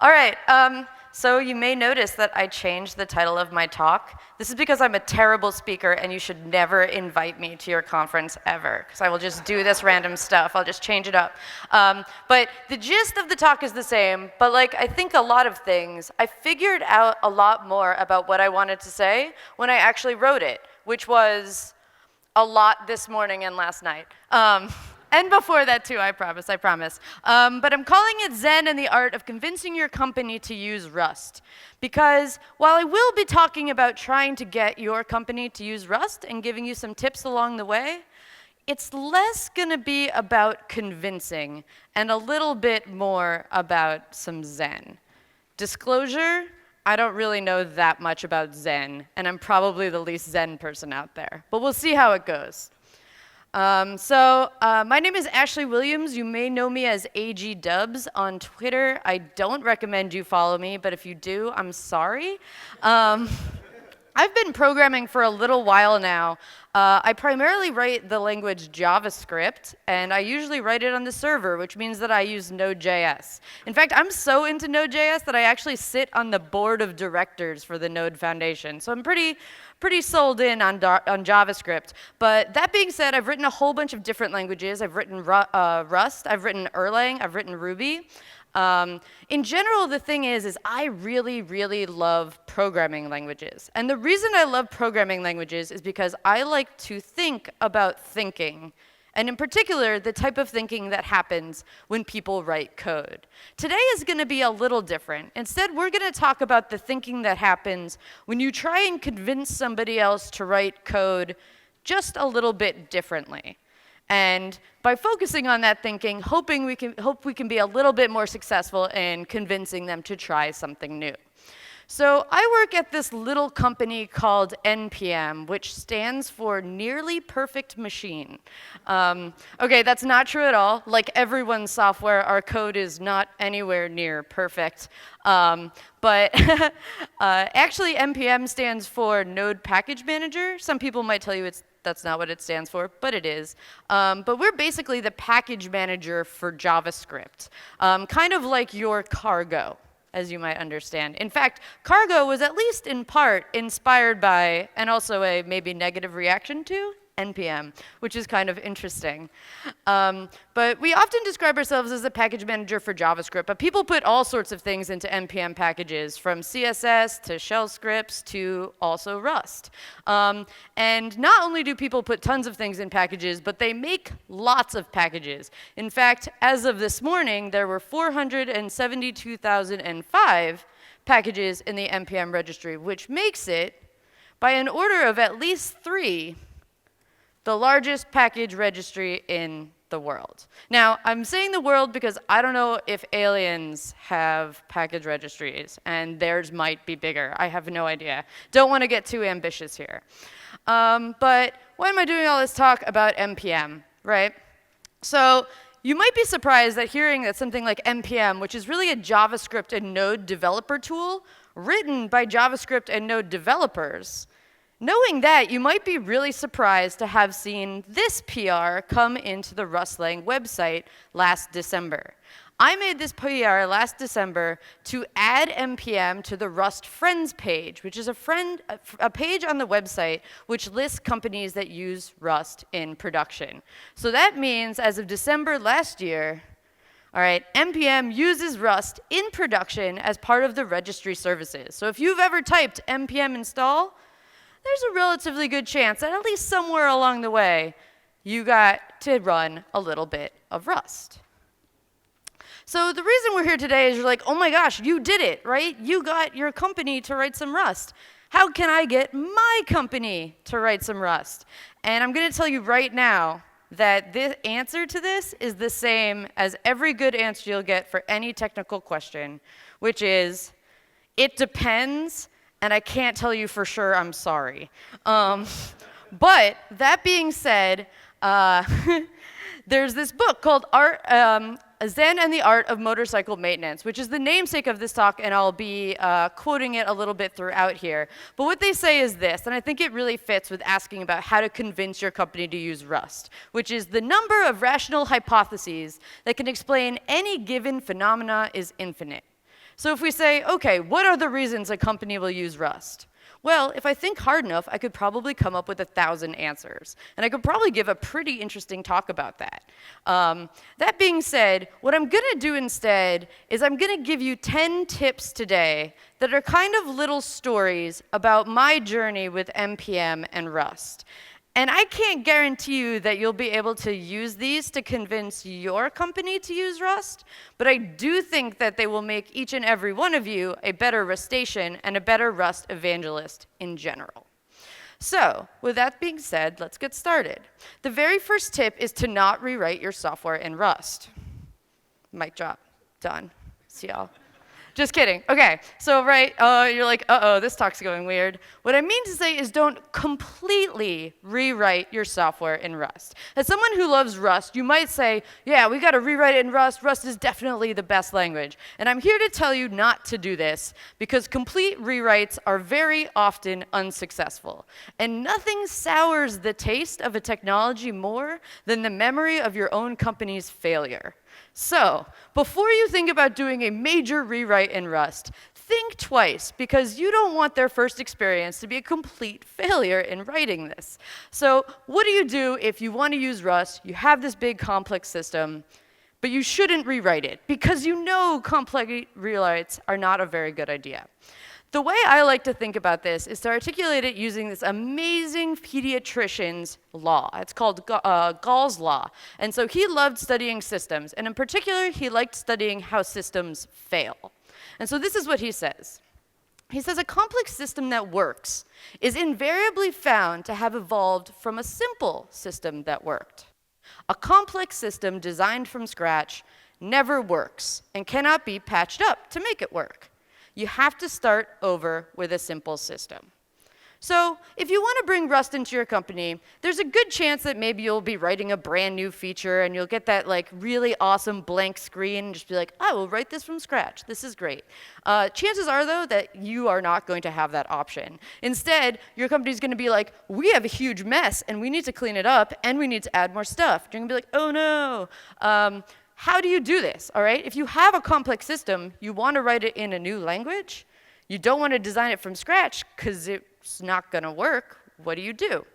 All right, so you may notice that I changed the title of my talk. This is because I'm a terrible speaker and you should never invite me to your conference ever, because I will just do this random stuff. I'll just change it up. But the gist of the talk is the same, but like I think a lot of things, I figured out a lot more about what I wanted to say when I actually wrote it, which was a lot this morning and last night. And before that too, I promise. But I'm calling it Zen and the Art of Convincing Your Company to Use Rust. Because while I will be talking about trying to get your company to use Rust and giving you some tips along the way, it's less gonna be about convincing and a little bit more about some Zen. Disclosure, I don't really know that much about Zen, and I'm probably the least Zen person out there. But we'll see how it goes. My name is Ashley Williams. You may know me as AG Dubs on Twitter. I don't recommend you follow me, but if you do, I'm sorry. I've been programming for a little while now. I primarily write the language JavaScript, and I usually write it on the server, which means that I use Node.js. In fact, I'm so into Node.js that I actually sit on the board of directors for the Node Foundation. So I'm pretty sold in on JavaScript. But that being said, I've written a whole bunch of different languages. I've written Rust, I've written Erlang, I've written Ruby. In general, the thing is I really, really love programming languages. And the reason I love programming languages is because I like to think about thinking. And in particular, the type of thinking that happens when people write code. Today is going to be a little different. Instead, we're going to talk about the thinking that happens when you try and convince somebody else to write code just a little bit differently. And by focusing on that thinking, hope we can be a little bit more successful in convincing them to try something new. So I work at this little company called NPM, which stands for Nearly Perfect Machine. Okay, that's not true at all. Like everyone's software, our code is not anywhere near perfect. But actually, NPM stands for Node Package Manager. Some people might tell you that's not what it stands for, but it is. But we're basically the package manager for JavaScript, kind of like your cargo, as you might understand. In fact, cargo was at least in part inspired by, and also a maybe negative reaction to, NPM, which is kind of interesting. But we often describe ourselves as the package manager for JavaScript, but people put all sorts of things into NPM packages, from CSS to shell scripts to also Rust. And not only do people put tons of things in packages, but they make lots of packages. In fact, as of this morning, there were 472,005 packages in the NPM registry, which makes it, by an order of at least 3, the largest package registry in the world. Now, I'm saying the world because I don't know if aliens have package registries, and theirs might be bigger. I have no idea. Don't want to get too ambitious here. But why am I doing all this talk about NPM, right? So you might be surprised at hearing that something like NPM, which is really a JavaScript and Node developer tool, written by JavaScript and Node developers. Knowing that, you might be really surprised to have seen this PR come into the Rustlang website last December. I made this PR last December to add NPM to the Rust Friends page, which is a page on the website which lists companies that use Rust in production. So that means, as of December last year, all right, NPM uses Rust in production as part of the registry services. So if you've ever typed NPM install, there's a relatively good chance that at least somewhere along the way, you got to run a little bit of Rust. So the reason we're here today is you're like, oh my gosh, you did it, right? You got your company to write some Rust. How can I get my company to write some Rust? And I'm going to tell you right now that the answer to this is the same as every good answer you'll get for any technical question, which is, it depends. And I can't tell you for sure, I'm sorry. But that being said, there's this book called Zen and the Art of Motorcycle Maintenance, which is the namesake of this talk, and I'll be quoting it a little bit throughout here. But what they say is this, and I think it really fits with asking about how to convince your company to use Rust, which is the number of rational hypotheses that can explain any given phenomena is infinite. So if we say, OK, what are the reasons a company will use Rust? Well, if I think hard enough, I could probably come up with 1,000 answers. And I could probably give a pretty interesting talk about that. That being said, what I'm going to do instead is I'm going to give you 10 tips today that are kind of little stories about my journey with NPM and Rust. And I can't guarantee you that you'll be able to use these to convince your company to use Rust, but I do think that they will make each and every one of you a better Rustation and a better Rust evangelist in general. So, with that being said, let's get started. The very first tip is to not rewrite your software in Rust. Mic drop. Done. See y'all. Just kidding. OK, so you're like, uh-oh, this talk's going weird. What I mean to say is don't completely rewrite your software in Rust. As someone who loves Rust, you might say, yeah, we got to rewrite it in Rust. Rust is definitely the best language. And I'm here to tell you not to do this, because complete rewrites are very often unsuccessful. And nothing sours the taste of a technology more than the memory of your own company's failure. So, before you think about doing a major rewrite in Rust, think twice, because you don't want their first experience to be a complete failure in writing this. So, what do if you want to use Rust? You have this big complex system, but you shouldn't rewrite it, because you know complex rewrites are not a very good idea. The way I like to think about this is to articulate it using this amazing pediatrician's law. It's called Gall's law. And so he loved studying systems. And in particular, he liked studying how systems fail. And so this is what he says. He says a complex system that works is invariably found to have evolved from a simple system that worked. A complex system designed from scratch never works and cannot be patched up to make it work. You have to start over with a simple system. So if you want to bring Rust into your company, there's a good chance that maybe you'll be writing a brand new feature and you'll get that really awesome blank screen and just be like, I will write this from scratch. This is great. Chances are, though, that you are not going to have that option. Instead, your company's going to be like, we have a huge mess and we need to clean it up and we need to add more stuff. You're going to be like, oh no. How do you do this, all right? If you have a complex system, you want to write it in a new language. You don't want to design it from scratch because it's not going to work. What do?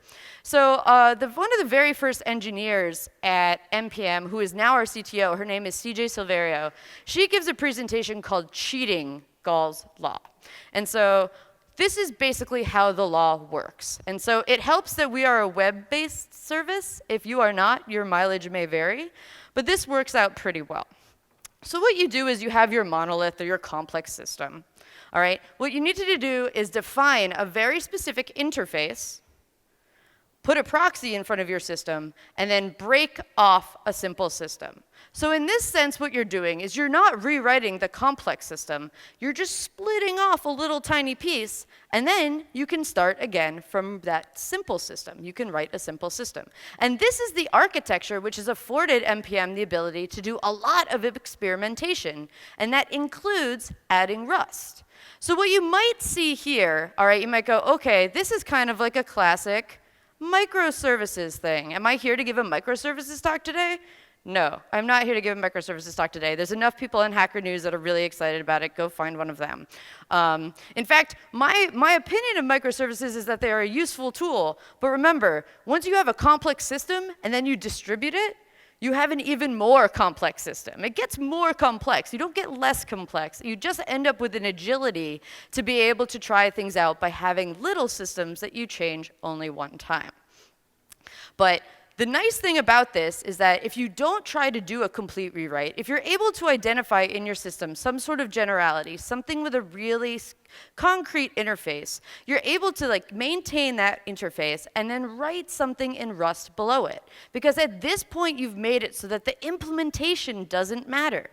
So one of the very first engineers at NPM, who is now our CTO, her name is CJ Silverio, she gives a presentation called Cheating Gall's Law. And so this is basically how the law works. And so it helps that we are a web-based service. If you are not, your mileage may vary. But this works out pretty well. So what you do is you have your monolith or your complex system. All right? What you need to do is define a very specific interface, put a proxy in front of your system, and then break off a simple system. So in this sense, what you're doing is you're not rewriting the complex system. You're just splitting off a little tiny piece, and then you can start again from that simple system. You can write a simple system. And this is the architecture which has afforded NPM the ability to do a lot of experimentation, and that includes adding Rust. So what you might see here, all right, you might go, OK, this is kind of like a classic microservices thing. Am I here to give a microservices talk today? No, I'm not here to give a microservices talk today. There's enough people in Hacker News that are really excited about it. Go find one of them. In fact, my opinion of microservices is that they are a useful tool. But remember, once you have a complex system and then you distribute it, you have an even more complex system. It gets more complex. You don't get less complex. You just end up with an agility to be able to try things out by having little systems that you change only one time. But the nice thing about this is that if you don't try to do a complete rewrite, if you're able to identify in your system some sort of generality, something with a really concrete interface, you're able to maintain that interface and then write something in Rust below it. Because at this point, you've made it so that the implementation doesn't matter.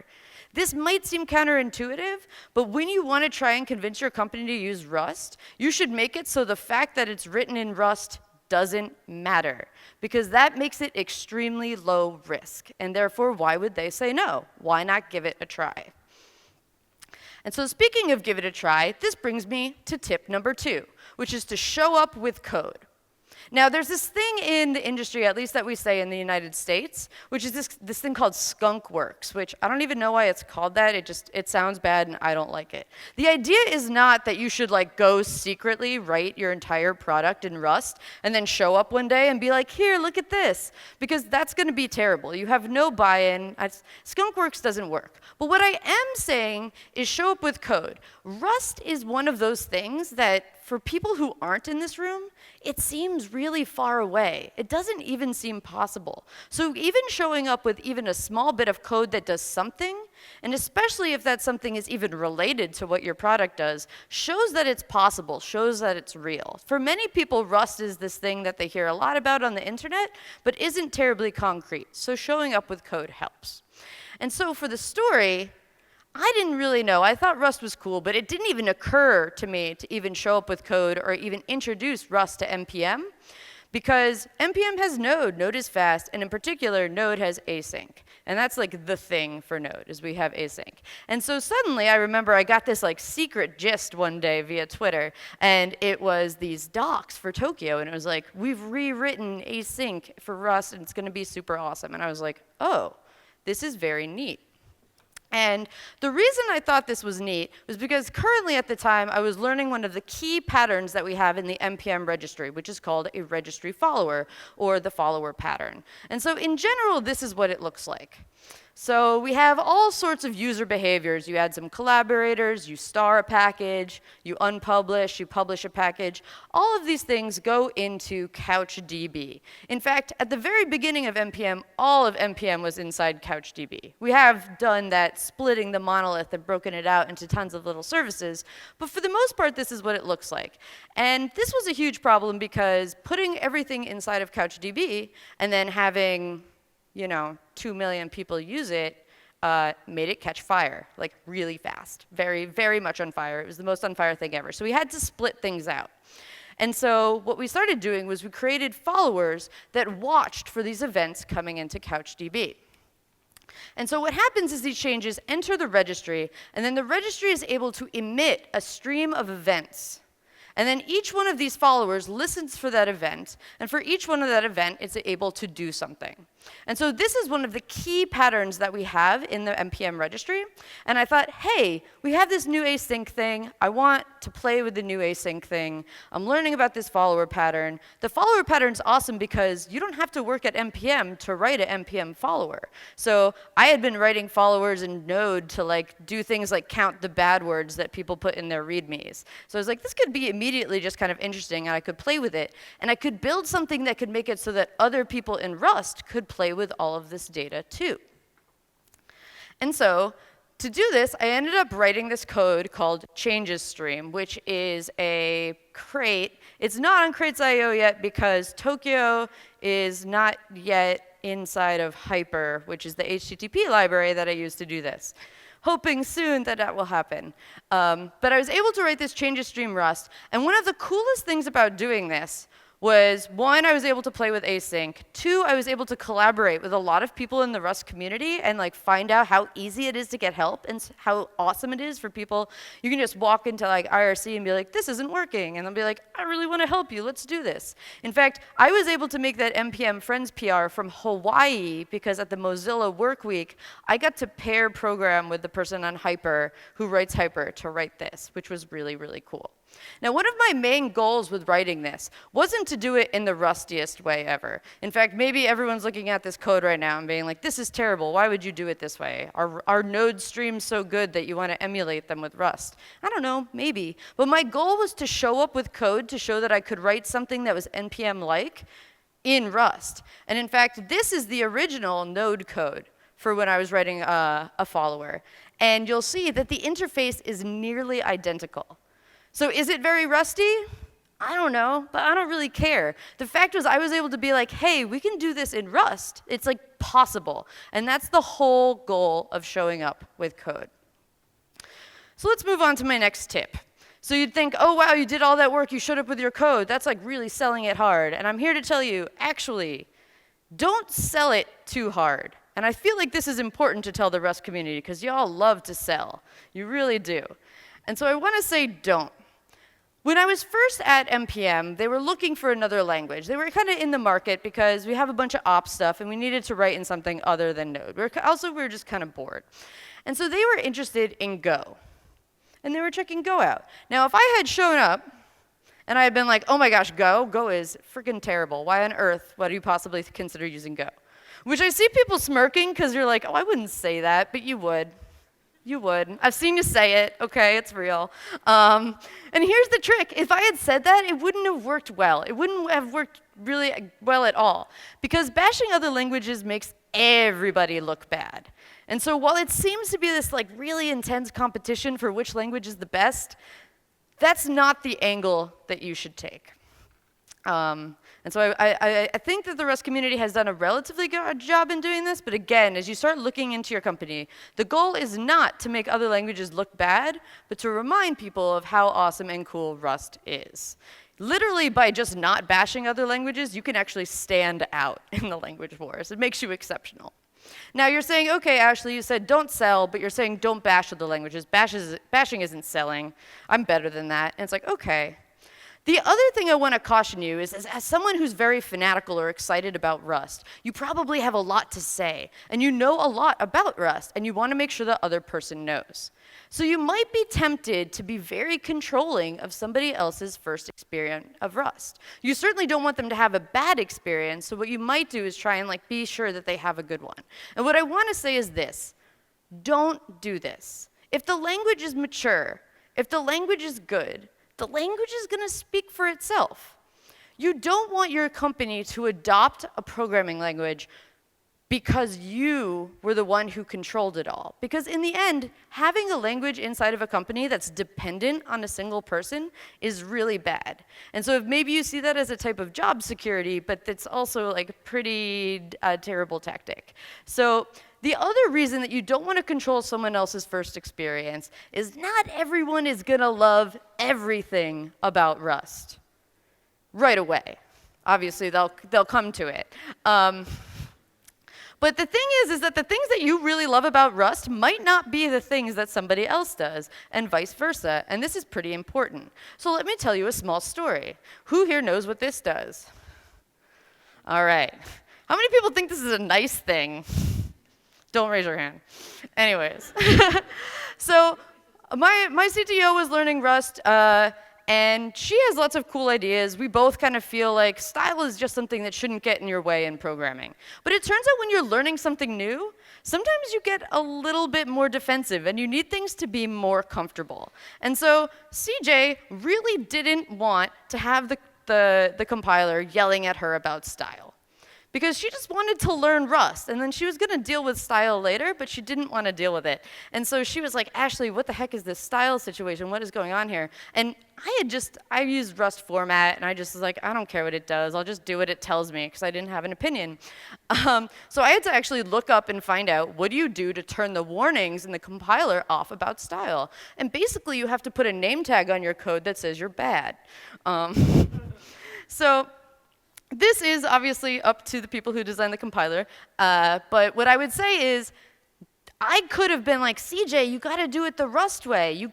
This might seem counterintuitive, but when you want to try and convince your company to use Rust, you should make it so the fact that it's written in Rust doesn't matter, because that makes it extremely low risk. And therefore, why would they say no? Why not give it a try? And so speaking of give it a try, this brings me to tip number 2, which is to show up with code. Now, there's this thing in the industry, at least that we say in the United States, which is this thing called skunk works, which I don't even know why it's called that. It sounds bad, and I don't like it. The idea is not that you should like go secretly write your entire product in Rust and then show up one day and be like, here, look at this, because that's going to be terrible. You have no buy-in. Skunk works doesn't work. But what I am saying is show up with code. Rust is one of those things that for people who aren't in this room, it seems really far away. It doesn't even seem possible. So even showing up with even a small bit of code that does something, and especially if that something is even related to what your product does, shows that it's possible, shows that it's real. For many people, Rust is this thing that they hear a lot about on the internet, but isn't terribly concrete. So showing up with code helps. And so for the story, I didn't really know. I thought Rust was cool, but it didn't even occur to me to even show up with code or even introduce Rust to NPM, because NPM has Node. Node is fast, and in particular, Node has async. And that's like the thing for Node, is we have async. And so suddenly, I remember I got this like secret gist one day via Twitter, and it was these docs for Tokio, and it was like, we've rewritten async for Rust, and it's going to be super awesome. And I was like, oh, this is very neat. And the reason I thought this was neat was because currently at the time, I was learning one of the key patterns that we have in the NPM registry, which is called a registry follower, or the follower pattern. And so in general, this is what it looks like. So we have all sorts of user behaviors. You add some collaborators, you star a package, you unpublish, you publish a package. All of these things go into CouchDB. In fact, at the very beginning of NPM, all of NPM was inside CouchDB. We have done that, splitting the monolith and broken it out into tons of little services, but for the most part, this is what it looks like. And this was a huge problem because putting everything inside of CouchDB and then having 2 million people use it, made it catch fire, like really fast, very, very much on fire. It was the most on fire thing ever. So we had to split things out. And so what we started doing was we created followers that watched for these events coming into CouchDB. And so what happens is these changes enter the registry, and then the registry is able to emit a stream of events. And then each one of these followers listens for that event, and for each one of that event, it's able to do something. And so this is one of the key patterns that we have in the NPM registry. And I thought, hey, we have this new async thing. I want to play with the new async thing. I'm learning about this follower pattern. The follower pattern's awesome because you don't have to work at NPM to write an NPM follower. So I had been writing followers in Node to do things like count the bad words that people put in their readmes. So I was like, this could be immediately just kind of interesting, and I could play with it. And I could build something that could make it so that other people in Rust could play with all of this data too. And so to do this, I ended up writing this code called changes stream, which is a crate. It's not on crates.io yet because Tokio is not yet inside of Hyper, which is the HTTP library that I use to do this. Hoping soon that that will happen. But I was able to write this changes stream Rust, and one of the coolest things about doing this was, one, I was able to play with async. Two, I was able to collaborate with a lot of people in the Rust community and find out how easy it is to get help and how awesome it is for people. You can just walk into IRC and be like, this isn't working. And they'll be like, I really want to help you. Let's do this. In fact, I was able to make that NPM Friends PR from Hawaii because at the Mozilla Work Week, I got to pair program with the person on Hyper who writes Hyper to write this, which was really, really cool. Now, one of my main goals with writing this wasn't to do it in the rustiest way ever. In fact, maybe everyone's looking at this code right now and being like, this is terrible. Why would you do it this way? Are Node streams so good that you want to emulate them with Rust? I don't know, maybe. But my goal was to show up with code to show that I could write something that was NPM-like in Rust. And in fact, this is the original Node code for when I was writing a follower. And you'll see that the interface is nearly identical. So is it very rusty? I don't know, but I don't really care. The fact was I was able to be like, hey, we can do this in Rust. It's possible. And that's the whole goal of showing up with code. So let's move on to my next tip. So you'd think, oh, wow, you did all that work. You showed up with your code. That's really selling it hard. And I'm here to tell you, actually, don't sell it too hard. And I feel like this is important to tell the Rust community because y'all love to sell. You really do. And so I want to say don't. When I was first at NPM, they were looking for another language. They were kind of in the market because we have a bunch of ops stuff, and we needed to write in something other than Node. We were just kind of bored. And so they were interested in Go. And they were checking Go out. Now, if I had shown up, and I had been like, oh my gosh, Go? Go is freaking terrible. Why on earth would you possibly consider using Go? Which I see people smirking, because you're like, oh, I wouldn't say that, but you would. You would. I've seen you say it. Okay, it's real. And here's the trick. If I had said that, it wouldn't have worked well. It wouldn't have worked really well at all. Because bashing other languages makes everybody look bad. And so while it seems to be this like really intense competition for which language is the best, that's not the angle that you should take. And so I think that the Rust community has done a relatively good job in doing this, but again, as you start looking into your company, the goal is not to make other languages look bad, but to remind people of how awesome and cool Rust is. Literally, by just not bashing other languages, you can actually stand out in the language wars. It makes you exceptional. Now you're saying, okay, Ashley, you said don't sell, but you're saying don't bash other languages. Bashing isn't selling. I'm better than that. And it's like, okay. The other thing I want to caution you is, as someone who's very fanatical or excited about Rust, you probably have a lot to say, and you know a lot about Rust, and you want to make sure the other person knows. So you might be tempted to be very controlling of somebody else's first experience of Rust. You certainly don't want them to have a bad experience, so what you might do is try and be sure that they have a good one. And what I want to say is this: don't do this. If the language is mature, if the language is good, the language is going to speak for itself. You don't want your company to adopt a programming language because you were the one who controlled it all. Because in the end, having a language inside of a company that's dependent on a single person is really bad. And so if maybe you see that as a type of job security, but it's also like a pretty terrible tactic. So the other reason that you don't want to control someone else's first experience is not everyone is going to love everything about Rust right away. Obviously, they'll come to it. But the thing is that the things that you really love about Rust might not be the things that somebody else does, and vice versa. And this is pretty important. So let me tell you a small story. Who here knows what this does? All right. How many people think this is a nice thing? Don't raise your hand. Anyways. So my CTO was learning Rust, and she has lots of cool ideas. We both kind of feel like style is just something that shouldn't get in your way in programming. But it turns out when you're learning something new, sometimes you get a little bit more defensive, and you need things to be more comfortable. And so CJ really didn't want to have the compiler yelling at her about style, because she just wanted to learn Rust, and then she was going to deal with style later, but she didn't want to deal with it. And so she was like, Ashley, what the heck is this style situation? What is going on here? And I used Rust format, and I just was like, I don't care what it does. I'll just do what it tells me, because I didn't have an opinion. So I had to actually look up and find out, what do you do to turn the warnings in the compiler off about style? And basically, you have to put a name tag on your code that says you're bad. So this is obviously up to the people who designed the compiler, but what I would say is, I could have been like, CJ, you gotta do it the Rust way.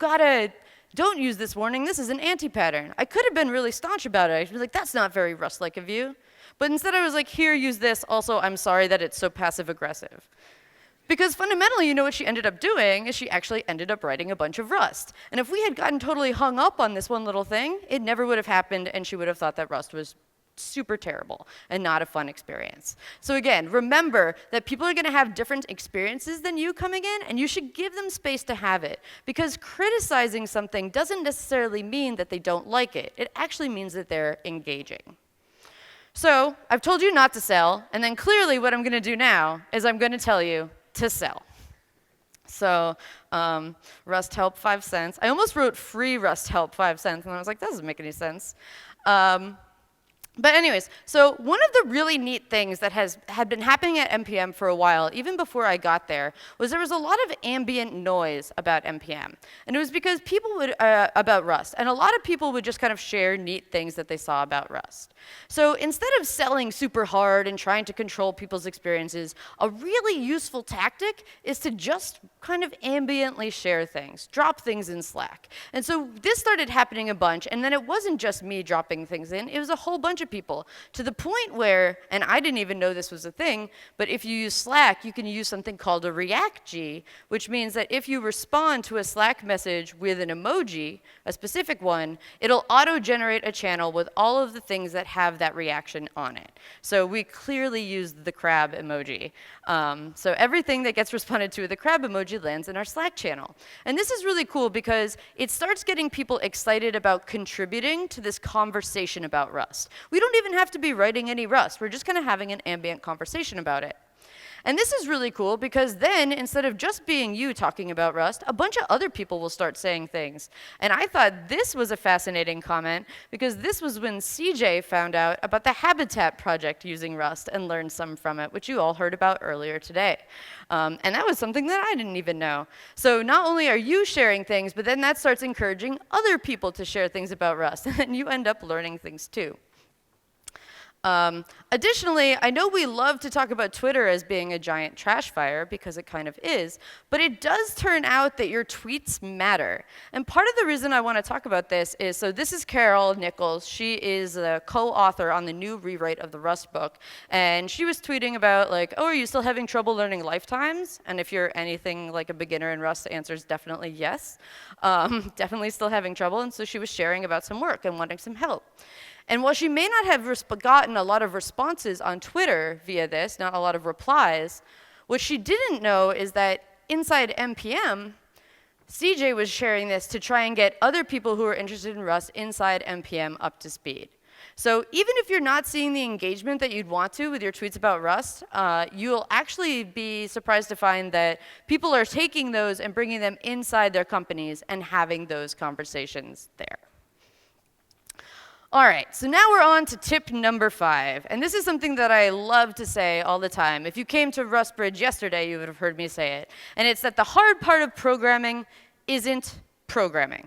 Don't use this warning, this is an anti-pattern. I could have been really staunch about it. I could be like, that's not very Rust-like of you. But instead I was like, here, use this. Also, I'm sorry that it's so passive-aggressive. Because fundamentally, you know what she ended up doing is she actually ended up writing a bunch of Rust. And if we had gotten totally hung up on this one little thing, it never would have happened, and she would have thought that Rust was super terrible and not a fun experience. So again, remember that people are going to have different experiences than you coming in, and you should give them space to have it. Because criticizing something doesn't necessarily mean that they don't like it. It actually means that they're engaging. So I've told you not to sell, and then clearly what I'm going to do now is I'm going to tell you to sell. So Rust help 5 cents. I almost wrote free Rust help 5 cents, and I was like, that doesn't make any sense. But anyways, so one of the really neat things that had been happening at NPM for a while, even before I got there, was there was a lot of ambient noise about NPM. And it was because people would, about Rust, and a lot of people would just kind of share neat things that they saw about Rust. So instead of selling super hard and trying to control people's experiences, a really useful tactic is to just kind of ambiently share things, drop things in Slack. And so this started happening a bunch, and then it wasn't just me dropping things in, it was a whole bunch of people, to the point where, and I didn't even know this was a thing, but if you use Slack, you can use something called a react-G, which means that if you respond to a Slack message with an emoji, a specific one, it'll auto-generate a channel with all of the things that have that reaction on it. So we clearly used the crab emoji. So everything that gets responded to with the crab emoji lands in our Slack channel. And this is really cool because it starts getting people excited about contributing to this conversation about Rust. We don't even have to be writing any Rust. We're just kind of having an ambient conversation about it. And this is really cool because then, instead of just being you talking about Rust, a bunch of other people will start saying things. And I thought this was a fascinating comment because this was when CJ found out about the Habitat project using Rust and learned some from it, which you all heard about earlier today. And that was something that I didn't even know. So not only are you sharing things, but then that starts encouraging other people to share things about Rust. And then you end up learning things too. Additionally, I know we love to talk about Twitter as being a giant trash fire, because it kind of is, but it does turn out that your tweets matter. And part of the reason I want to talk about this is, so this is Carol Nichols. She is a co-author on the new rewrite of the Rust book, and she was tweeting about, like, oh, are you still having trouble learning lifetimes? And if you're anything like a beginner in Rust, the answer is definitely yes. Definitely still having trouble, and so she was sharing about some work and wanting some help. And while she may not have gotten a lot of responses on Twitter via this, not a lot of replies, what she didn't know is that inside NPM, CJ was sharing this to try and get other people who are interested in Rust inside NPM up to speed. So even if you're not seeing the engagement that you'd want to with your tweets about Rust, you'll actually be surprised to find that people are taking those and bringing them inside their companies and having those conversations there. All right, so now we're on to tip number 5. And this is something that I love to say all the time. If you came to RustBridge yesterday, you would have heard me say it. And it's that the hard part of programming isn't programming.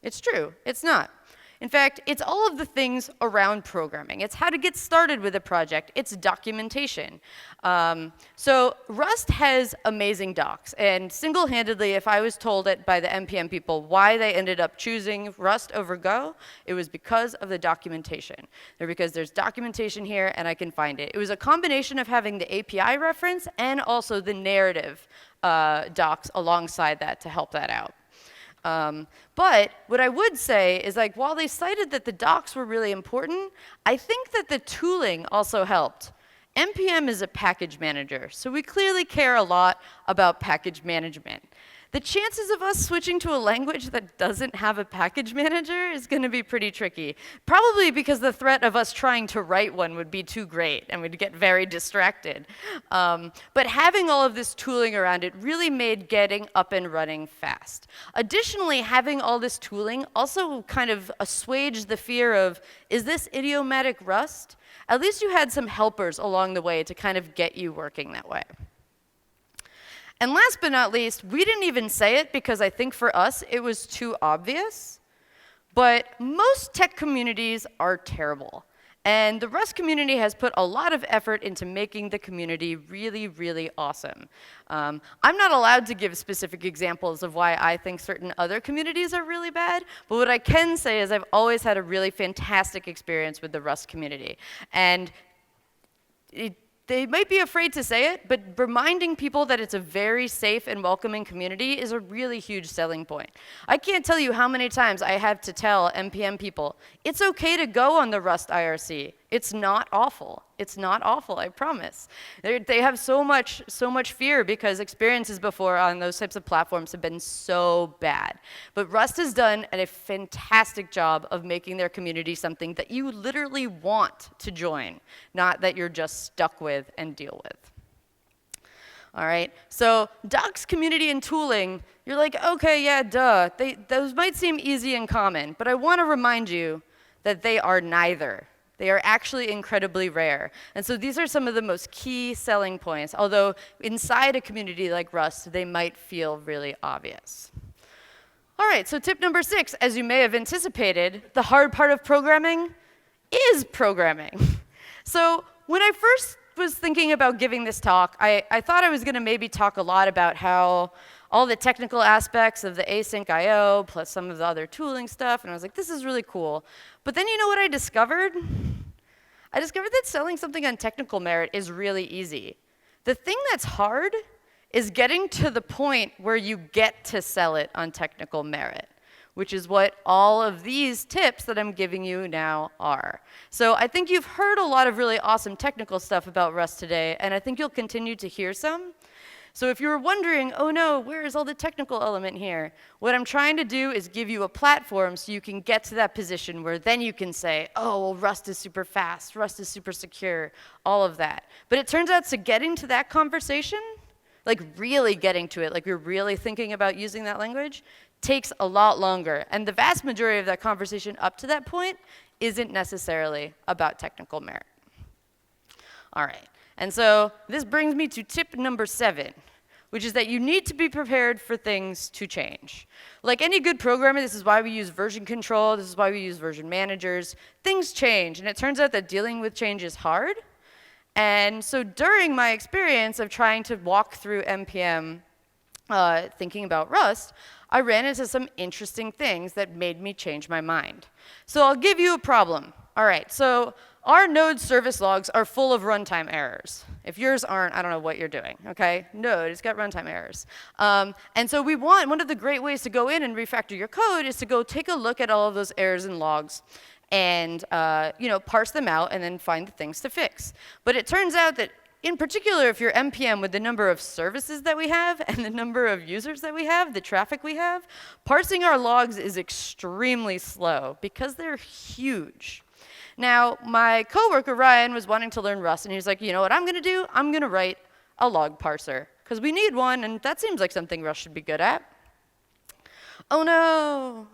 It's true, it's not. In fact, it's all of the things around programming. It's how to get started with a project. It's documentation. So Rust has amazing docs. And single-handedly, if I was told it by the NPM people why they ended up choosing Rust over Go, it was because of the documentation. They're because there's documentation here, and I can find it. It was a combination of having the API reference and also the narrative docs alongside that to help that out. But what I would say is, like, while they cited that the docs were really important, I think that the tooling also helped. NPM is a package manager, so we clearly care a lot about package management. The chances of us switching to a language that doesn't have a package manager is going to be pretty tricky. Probably because the threat of us trying to write one would be too great, and we'd get very distracted. But having all of this tooling around it really made getting up and running fast. Additionally, having all this tooling also kind of assuaged the fear of, is this idiomatic Rust? At least you had some helpers along the way to kind of get you working that way. And last but not least, we didn't even say it because I think for us it was too obvious, but most tech communities are terrible. And the Rust community has put a lot of effort into making the community really, really awesome. I'm not allowed to give specific examples of why I think certain other communities are really bad, but what I can say is I've always had a really fantastic experience with the Rust community. And they might be afraid to say it, but reminding people that it's a very safe and welcoming community is a really huge selling point. I can't tell you how many times I have to tell NPM people, it's okay to go on the Rust IRC. It's not awful. It's not awful, I promise. They have so much fear because experiences before on those types of platforms have been so bad. But Rust has done a fantastic job of making their community something that you literally want to join, not that you're just stuck with and deal with. All right, so docs, community, and tooling, you're like, okay, yeah, duh. Those might seem easy and common, but I want to remind you that they are neither. They are actually incredibly rare. And so these are some of the most key selling points, although inside a community like Rust, they might feel really obvious. All right, so tip number 6, as you may have anticipated, the hard part of programming is programming. So when I first was thinking about giving this talk, I thought I was going to maybe talk a lot about how all the technical aspects of the async I/O plus some of the other tooling stuff, and I was like, this is really cool. But then you know what I discovered? I discovered that selling something on technical merit is really easy. The thing that's hard is getting to the point where you get to sell it on technical merit, which is what all of these tips that I'm giving you now are. So I think you've heard a lot of really awesome technical stuff about Rust today, and I think you'll continue to hear some. So if you were wondering, oh no, where is all the technical element here? What I'm trying to do is give you a platform so you can get to that position where then you can say, oh, well, Rust is super fast, Rust is super secure, all of that. But it turns out to getting to that conversation, like really getting to it, like you're really thinking about using that language, takes a lot longer. And the vast majority of that conversation up to that point isn't necessarily about technical merit. All right. And so this brings me to tip number 7, which is that you need to be prepared for things to change. Like any good programmer, this is why we use version control, this is why we use version managers. Things change, and it turns out that dealing with change is hard. And so during my experience of trying to walk through NPM, thinking about Rust, I ran into some interesting things that made me change my mind. So I'll give you a problem. All right, so our Node service logs are full of runtime errors. If yours aren't, I don't know what you're doing, okay? Node, it's got runtime errors. And so one of the great ways to go in and refactor your code is to go take a look at all of those errors and logs and parse them out and then find the things to fix. But it turns out that in particular, if you're NPM with the number of services that we have and the number of users that we have, the traffic we have, parsing our logs is extremely slow because they're huge. Now, my coworker, Ryan, was wanting to learn Rust, and he was like, you know what I'm going to do? I'm going to write a log parser, because we need one, and that seems like something Rust should be good at. Oh, no.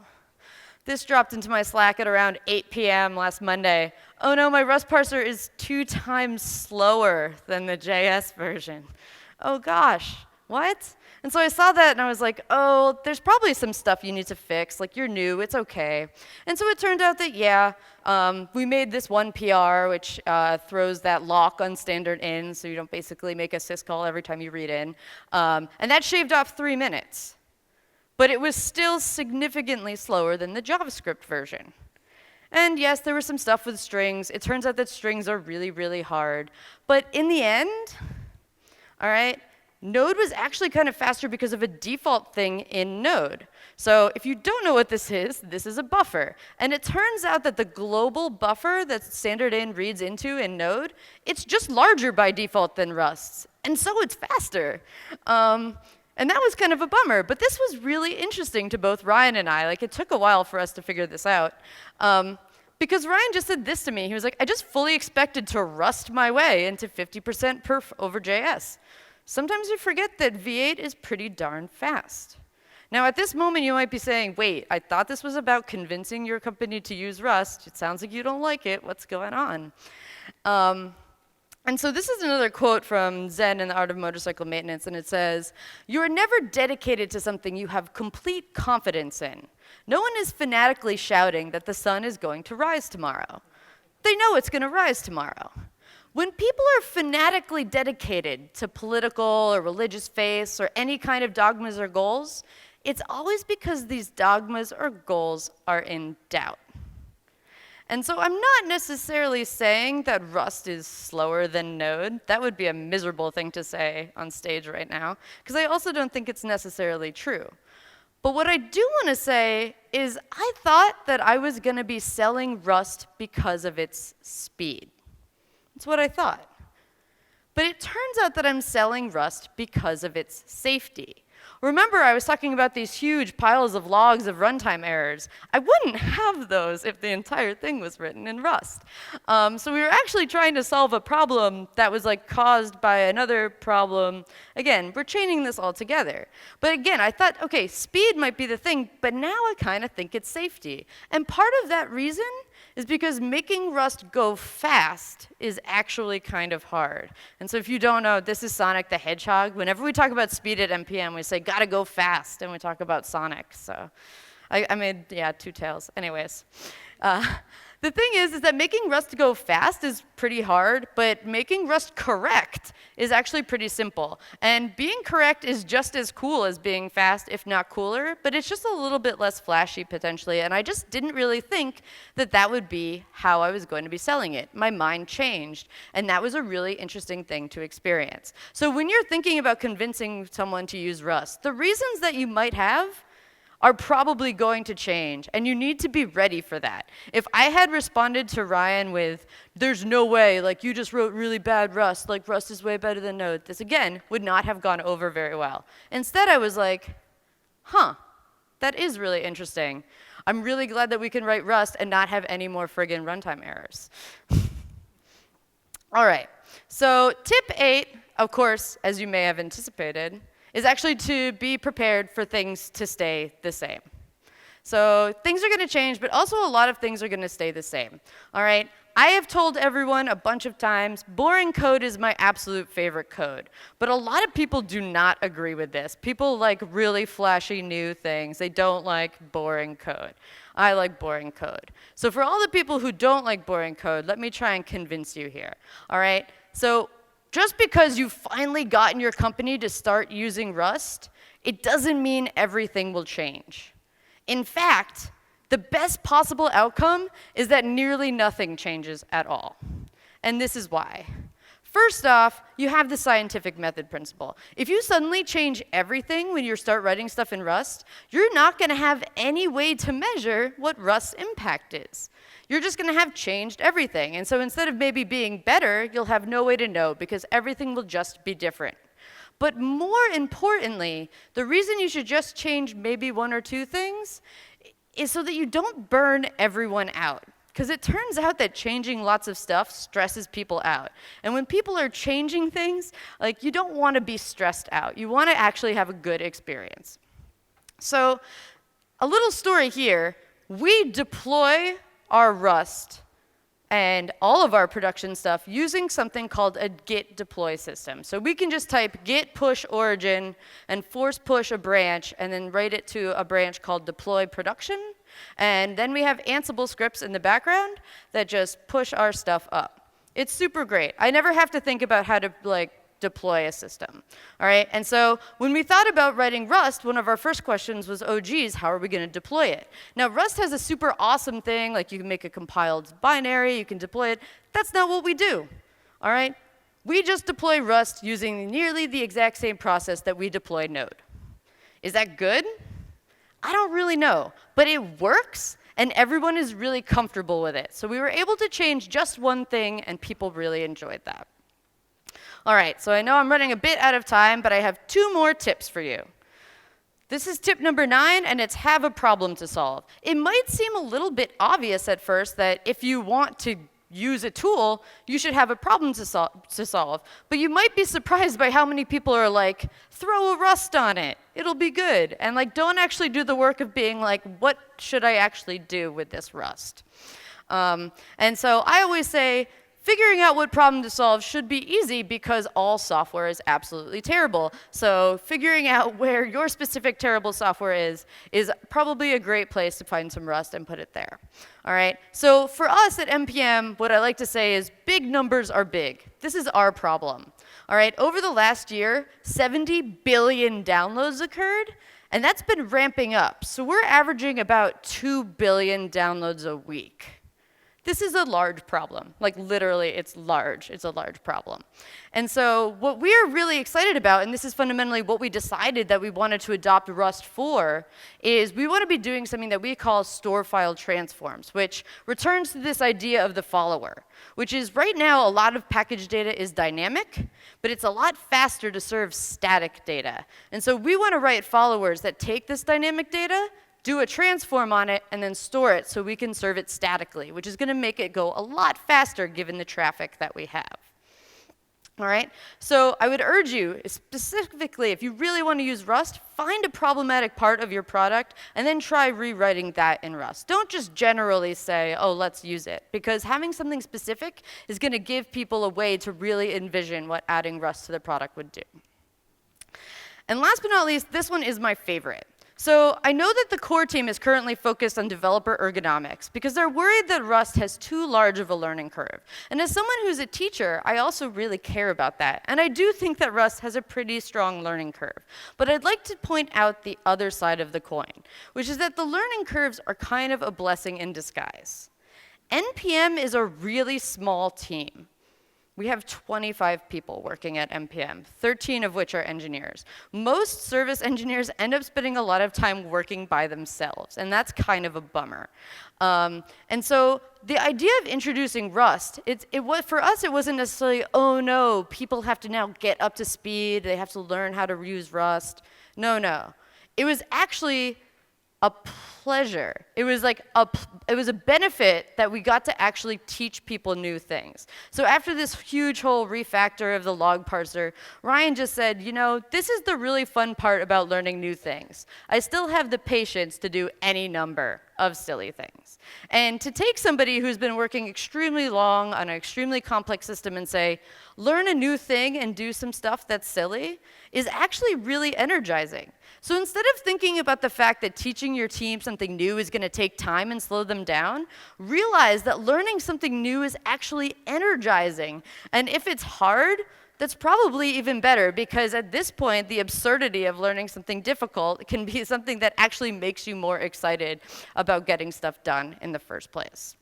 This dropped into my Slack at around 8 p.m. last Monday. Oh, no, my Rust parser is 2 times slower than the JS version. Oh, gosh. What? And so I saw that, and I was like, oh, there's probably some stuff you need to fix. Like, you're new. It's OK. And so it turned out that, yeah, we made this one PR, which throws that lock on standard in, so you don't basically make a syscall every time you read in. And that shaved off 3 minutes. But it was still significantly slower than the JavaScript version. And yes, there was some stuff with strings. It turns out that strings are really, really hard. But in the end, all right, Node was actually kind of faster because of a default thing in Node. So if you don't know what this is a buffer. And it turns out that the global buffer that standard in reads into in Node, it's just larger by default than Rust's. And so it's faster. And that was kind of a bummer. But this was really interesting to both Ryan and I. Like, it took a while for us to figure this out. Because Ryan just said this to me. He was like, I just fully expected to Rust my way into 50% perf over JS. Sometimes you forget that V8 is pretty darn fast. Now, at this moment, you might be saying, wait, I thought this was about convincing your company to use Rust. It sounds like you don't like it. What's going on? And so this is another quote from Zen in the Art of Motorcycle Maintenance, and it says, you are never dedicated to something you have complete confidence in. No one is fanatically shouting that the sun is going to rise tomorrow. They know it's going to rise tomorrow. When people are fanatically dedicated to political or religious faiths or any kind of dogmas or goals, it's always because these dogmas or goals are in doubt. And so I'm not necessarily saying that Rust is slower than Node. That would be a miserable thing to say on stage right now, because I also don't think it's necessarily true. But what I do want to say is I thought that I was going to be selling Rust because of its speed. That's what I thought. But it turns out that I'm selling Rust because of its safety. Remember, I was talking about these huge piles of logs of runtime errors. I wouldn't have those if the entire thing was written in Rust. So we were actually trying to solve a problem that was like caused by another problem. Again, we're chaining this all together. But again, I thought, OK, speed might be the thing, but now I kind of think it's safety. And part of that reason is because making Rust go fast is actually kind of hard. And so if you don't know, this is Sonic the Hedgehog. Whenever we talk about speed at NPM, we say, gotta go fast, and we talk about Sonic. So I made, yeah, two tails. Anyways. The thing is that making Rust go fast is pretty hard, but making Rust correct is actually pretty simple. And being correct is just as cool as being fast, if not cooler, but it's just a little bit less flashy potentially, and I just didn't really think that that would be how I was going to be selling it. My mind changed, and that was a really interesting thing to experience. So when you're thinking about convincing someone to use Rust, the reasons that you might have are probably going to change, and you need to be ready for that. If I had responded to Ryan with, there's no way, like you just wrote really bad Rust, like Rust is way better than Node, this again would not have gone over very well. Instead I was like, huh, that is really interesting. I'm really glad that we can write Rust and not have any more friggin' runtime errors. All right, so tip 8, of course, as you may have anticipated, is actually to be prepared for things to stay the same. So things are going to change, but also a lot of things are going to stay the same. All right? I have told everyone a bunch of times, boring code is my absolute favorite code. But a lot of people do not agree with this. People like really flashy new things. They don't like boring code. I like boring code. So for all the people who don't like boring code, let me try and convince you here. All right? So just because you've finally gotten your company to start using Rust, it doesn't mean everything will change. In fact, the best possible outcome is that nearly nothing changes at all. And this is why. First off, you have the scientific method principle. If you suddenly change everything when you start writing stuff in Rust, you're not going to have any way to measure what Rust's impact is. You're just going to have changed everything. And so instead of maybe being better, you'll have no way to know because everything will just be different. But more importantly, the reason you should just change maybe one or two things is so that you don't burn everyone out. Because it turns out that changing lots of stuff stresses people out. And when people are changing things, like you don't want to be stressed out. You want to actually have a good experience. So a little story here. We deploy our Rust and all of our production stuff using something called a git deploy system. So we can just type git push origin and force push a branch and then write it to a branch called deploy production. And then we have Ansible scripts in the background that just push our stuff up. It's super great. I never have to think about how to deploy a system. All right, and so when we thought about writing Rust, one of our first questions was, oh geez, how are we going to deploy it? Now Rust has a super awesome thing, like you can make a compiled binary, you can deploy it. That's not what we do. All right, we just deploy Rust using nearly the exact same process that we deploy Node. Is that good? I don't really know, but it works, and everyone is really comfortable with it. So we were able to change just one thing, and people really enjoyed that. All right, so I know I'm running a bit out of time, but I have 2 more tips for you. This is tip number 9, and it's have a problem to solve. It might seem a little bit obvious at first that if you want to use a tool, you should have a problem to solve. But you might be surprised by how many people are like, throw a Rust on it, it'll be good. And don't actually do the work of being like, what should I actually do with this Rust? And so I always say, figuring out what problem to solve should be easy because all software is absolutely terrible. So figuring out where your specific terrible software is probably a great place to find some Rust and put it there. All right, so for us at NPM, what I like to say is big numbers are big. This is our problem. All right, over the last year, 70 billion downloads occurred, and that's been ramping up. So we're averaging about 2 billion downloads a week. This is a large problem. Like literally, it's large. It's a large problem. And so what we're really excited about, and this is fundamentally what we decided that we wanted to adopt Rust for, is we want to be doing something that we call storefile transforms, which returns to this idea of the follower, which is right now a lot of package data is dynamic, but it's a lot faster to serve static data. And so we want to write followers that take this dynamic data, do a transform on it, and then store it so we can serve it statically, which is going to make it go a lot faster given the traffic that we have. All right, so I would urge you, specifically, if you really want to use Rust, find a problematic part of your product and then try rewriting that in Rust. Don't just generally say, oh, let's use it, because having something specific is going to give people a way to really envision what adding Rust to the product would do. And last but not least, this one is my favorite. So I know that the core team is currently focused on developer ergonomics because they're worried that Rust has too large of a learning curve. And as someone who's a teacher, I also really care about that. And I do think that Rust has a pretty strong learning curve. But I'd like to point out the other side of the coin, which is that the learning curves are kind of a blessing in disguise. NPM is a really small team. We have 25 people working at NPM, 13 of which are engineers. Most service engineers end up spending a lot of time working by themselves, and that's kind of a bummer. And so the idea of introducing Rust, for us, it wasn't necessarily, oh no, people have to now get up to speed, they have to learn how to use Rust. No. It was actually a pleasure. It was like it was a benefit that we got to actually teach people new things. So after this huge whole refactor of the log parser, Ryan just said, you know, this is the really fun part about learning new things. I still have the patience to do any number of silly things. And to take somebody who's been working extremely long on an extremely complex system and say, learn a new thing and do some stuff that's silly, is actually really energizing. So instead of thinking about the fact that teaching your team something new is going to take time and slow them down, realize that learning something new is actually energizing. And if it's hard, that's probably even better, because at this point, the absurdity of learning something difficult can be something that actually makes you more excited about getting stuff done in the first place.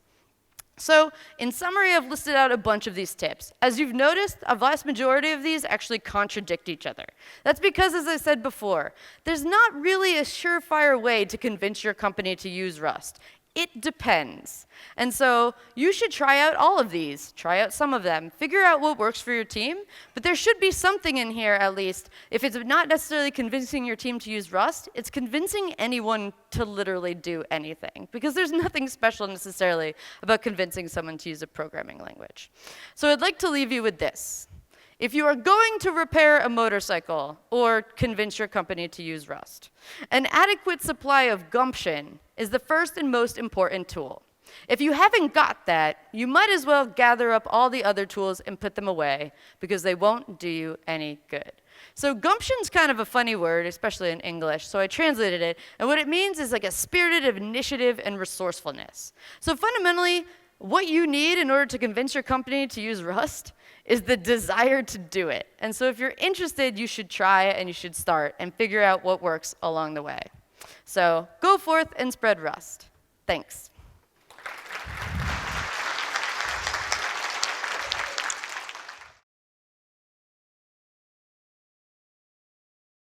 So in summary, I've listed out a bunch of these tips. As you've noticed, a vast majority of these actually contradict each other. That's because, as I said before, there's not really a surefire way to convince your company to use Rust. It depends. And so you should try out all of these. Try out some of them. Figure out what works for your team. But there should be something in here, at least. If it's not necessarily convincing your team to use Rust, it's convincing anyone to literally do anything. Because there's nothing special necessarily about convincing someone to use a programming language. So I'd like to leave you with this. If you are going to repair a motorcycle or convince your company to use Rust, an adequate supply of gumption is the first and most important tool. If you haven't got that, you might as well gather up all the other tools and put them away, because they won't do you any good. So gumption's kind of a funny word, especially in English, so I translated it, and what it means is like a spirit of initiative and resourcefulness. So fundamentally, what you need in order to convince your company to use Rust is the desire to do it. And so if you're interested, you should try it and you should start and figure out what works along the way. So go forth and spread Rust. Thanks.